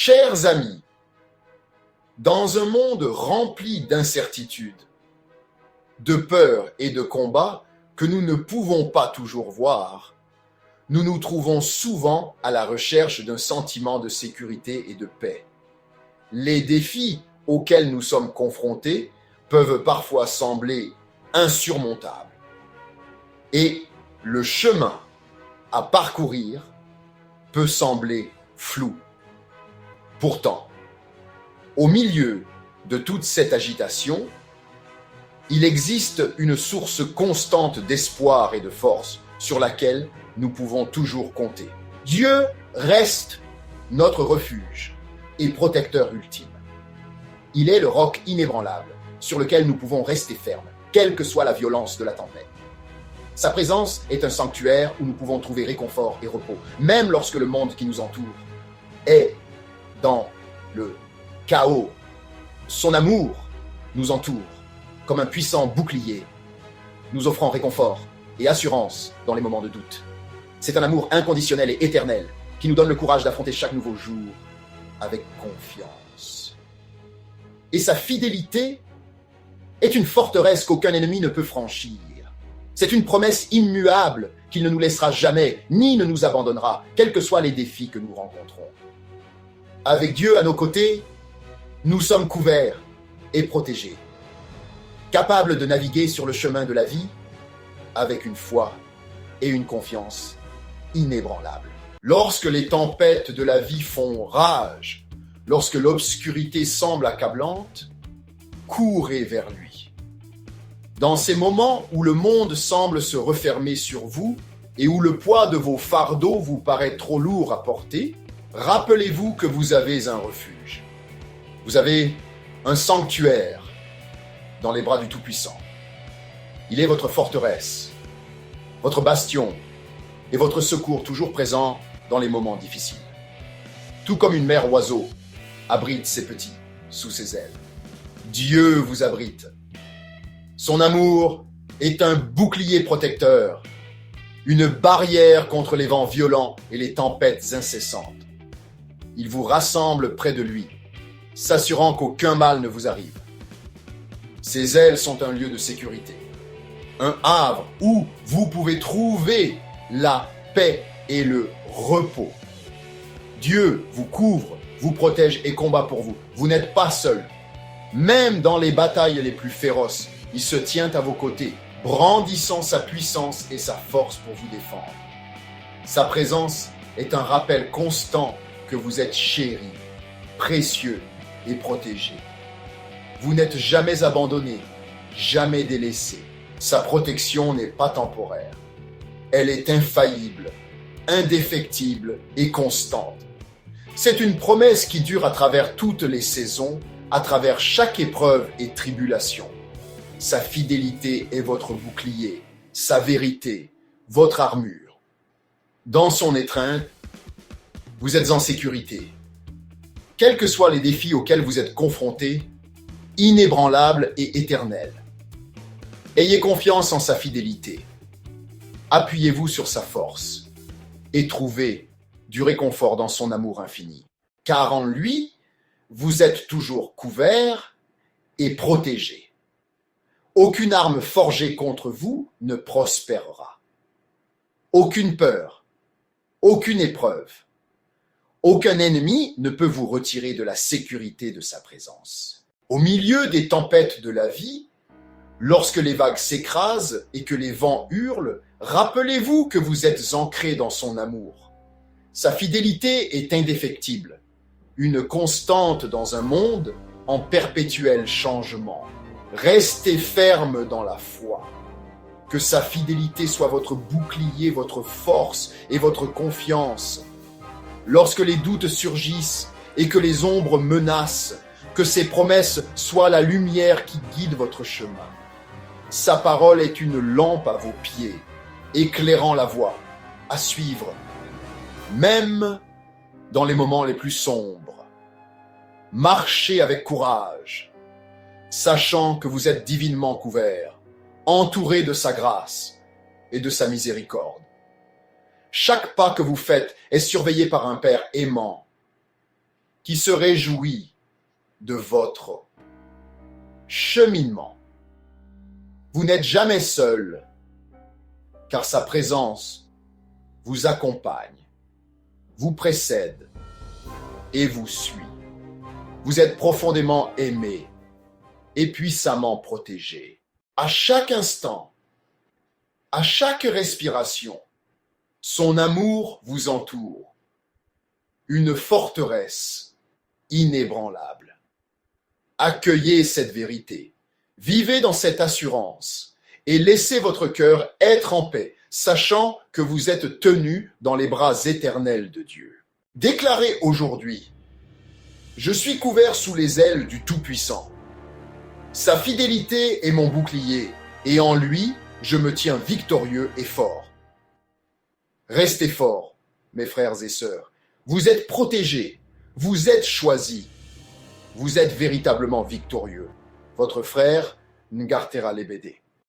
Chers amis, dans un monde rempli d'incertitudes, de peurs et de combats que nous ne pouvons pas toujours voir, nous nous trouvons souvent à la recherche d'un sentiment de sécurité et de paix. Les défis auxquels nous sommes confrontés peuvent parfois sembler insurmontables. Et le chemin à parcourir peut sembler flou. Pourtant, au milieu de toute cette agitation, il existe une source constante d'espoir et de force sur laquelle nous pouvons toujours compter. Dieu reste notre refuge et protecteur ultime. Il est le roc inébranlable sur lequel nous pouvons rester fermes, quelle que soit la violence de la tempête. Sa présence est un sanctuaire où nous pouvons trouver réconfort et repos, même lorsque le monde qui nous entoure est dans le chaos. Son amour nous entoure comme un puissant bouclier, nous offrant réconfort et assurance dans les moments de doute. C'est un amour inconditionnel et éternel qui nous donne le courage d'affronter chaque nouveau jour avec confiance. Et sa fidélité est une forteresse qu'aucun ennemi ne peut franchir. C'est une promesse immuable qu'il ne nous laissera jamais, ni ne nous abandonnera, quels que soient les défis que nous rencontrons. Avec Dieu à nos côtés, nous sommes couverts et protégés, capables de naviguer sur le chemin de la vie avec une foi et une confiance inébranlables. Lorsque les tempêtes de la vie font rage, lorsque l'obscurité semble accablante, courez vers lui. Dans ces moments où le monde semble se refermer sur vous et où le poids de vos fardeaux vous paraît trop lourd à porter, rappelez-vous que vous avez un refuge. Vous avez un sanctuaire dans les bras du Tout-Puissant. Il est votre forteresse, votre bastion et votre secours toujours présent dans les moments difficiles. Tout comme une mère oiseau abrite ses petits sous ses ailes. Dieu vous abrite. Son amour est un bouclier protecteur, une barrière contre les vents violents et les tempêtes incessantes. Il vous rassemble près de lui, s'assurant qu'aucun mal ne vous arrive. Ses ailes sont un lieu de sécurité, un havre où vous pouvez trouver la paix et le repos. Dieu vous couvre, vous protège et combat pour vous. Vous n'êtes pas seul. Même dans les batailles les plus féroces, il se tient à vos côtés, brandissant sa puissance et sa force pour vous défendre. Sa présence est un rappel constant que vous êtes chéris, précieux et protégés. Vous n'êtes jamais abandonnés, jamais délaissés. Sa protection n'est pas temporaire. Elle est infaillible, indéfectible et constante. C'est une promesse qui dure à travers toutes les saisons, à travers chaque épreuve et tribulation. Sa fidélité est votre bouclier, sa vérité, votre armure. Dans son étreinte, vous êtes en sécurité. Quels que soient les défis auxquels vous êtes confrontés, inébranlable et éternel. Ayez confiance en sa fidélité. Appuyez-vous sur sa force et trouvez du réconfort dans son amour infini. Car en lui, vous êtes toujours couverts et protégés. Aucune arme forgée contre vous ne prospérera. Aucune peur, aucune épreuve, aucun ennemi ne peut vous retirer de la sécurité de sa présence. Au milieu des tempêtes de la vie, lorsque les vagues s'écrasent et que les vents hurlent, rappelez-vous que vous êtes ancrés dans son amour. Sa fidélité est indéfectible, une constante dans un monde en perpétuel changement. Restez ferme dans la foi. Que sa fidélité soit votre bouclier, votre force et votre confiance. Lorsque les doutes surgissent et que les ombres menacent, que ses promesses soient la lumière qui guide votre chemin. Sa parole est une lampe à vos pieds, éclairant la voie à suivre, même dans les moments les plus sombres. Marchez avec courage, sachant que vous êtes divinement couverts, entourés de sa grâce et de sa miséricorde. Chaque pas que vous faites est surveillé par un Père aimant. qui se réjouit de votre cheminement. Vous n'êtes jamais seul, car sa présence vous accompagne, vous précède et vous suit. Vous êtes profondément aimé et puissamment protégé. À chaque instant, à chaque respiration, son amour vous entoure. Une forteresse inébranlable. Accueillez cette vérité. Vivez dans cette assurance et laissez votre cœur être en paix, sachant que vous êtes tenu dans les bras éternels de Dieu. Déclarez aujourd'hui: je suis couvert sous les ailes du Tout-Puissant. Sa fidélité est mon bouclier, et en lui, je me tiens victorieux et fort. Restez forts, mes frères et sœurs. Vous êtes protégés, vous êtes choisis, vous êtes véritablement victorieux. Votre frère Ngartera Lebede.